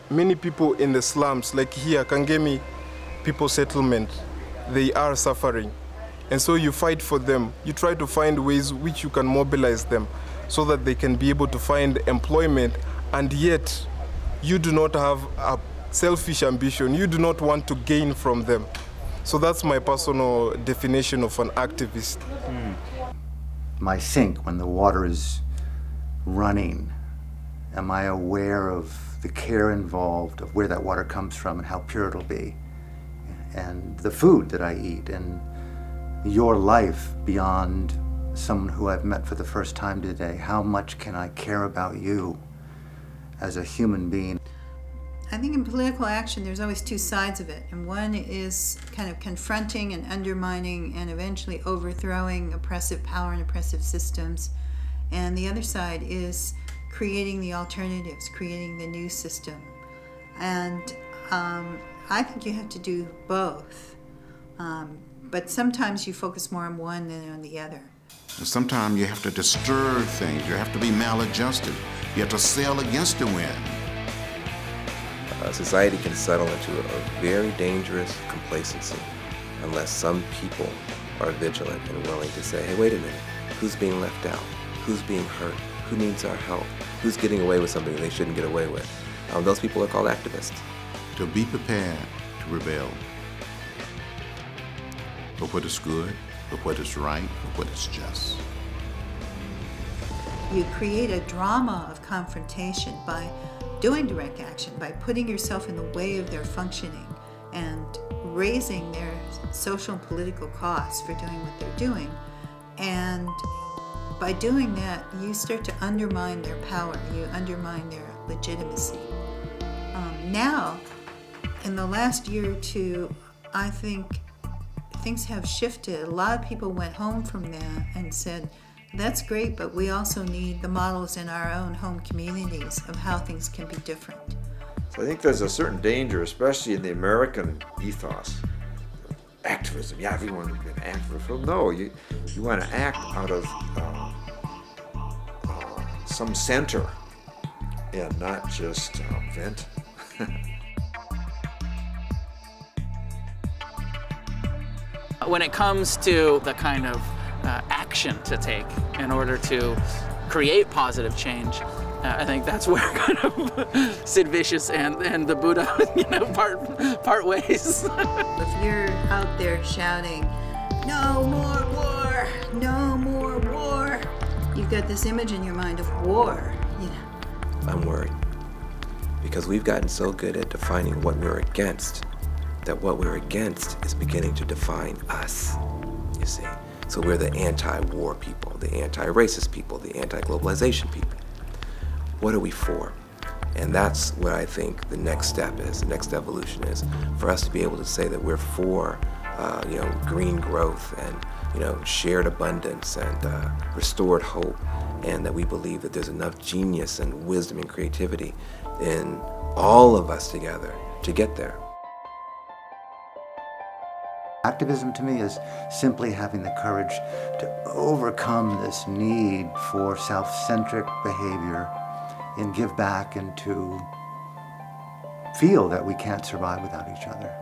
many people in the slums, like here, Kangemi people settlement, they are suffering. And so you fight for them. You try to find ways which you can mobilize them so that they can be able to find employment, and yet you do not have a selfish ambition. You do not want to gain from them. So that's my personal definition of an activist. My sink, when the water is running, am I aware of the care involved, of where that water comes from and how pure it'll be? And the food that I eat, and your life beyond someone who I've met for the first time today. How much can I care about you as a human being? I think in political action there's always two sides of it, and one is kind of confronting and undermining and eventually overthrowing oppressive power and oppressive systems, and the other side is creating the alternatives, creating the new system. And I think you have to do both, but sometimes you focus more on one than on the other. Sometimes you have to disturb things, you have to be maladjusted, you have to sail against the wind. Society can settle into a very dangerous complacency unless some people are vigilant and willing to say, hey, wait a minute, who's being left out? Who's being hurt? Who needs our help? Who's getting away with something they shouldn't get away with? Those people are called activists. To be prepared to rebel for what is good, for what is right, for what is just. You create a drama of confrontation by doing direct action, by putting yourself in the way of their functioning and raising their social and political costs for doing what they're doing. And by doing that, you start to undermine their power, you undermine their legitimacy. Now, in the last year or two, I think things have shifted. A lot of people went home from that and said, that's great, but we also need the models in our own home communities of how things can be different. So I think there's a certain danger, especially in the American ethos. Activism, yeah, everyone can be an activist. Well, no, you want to act out of some center and not just vent. When it comes to the kind of action to take in order to create positive change, I think that's where kind of Sid Vicious and the Buddha, part ways. If you're out there shouting, "No more war! No more war!" you've got this image in your mind of war. I'm worried because we've gotten so good at defining what we're against that what we're against is beginning to define us. You see. So we're the anti-war people, the anti-racist people, the anti-globalization people. What are we for? And that's what I think the next step is, the next evolution is, for us to be able to say that we're for green growth and shared abundance and restored hope, and that we believe that there's enough genius and wisdom and creativity in all of us together to get there. Activism to me is simply having the courage to overcome this need for self-centric behavior and give back and to feel that we can't survive without each other.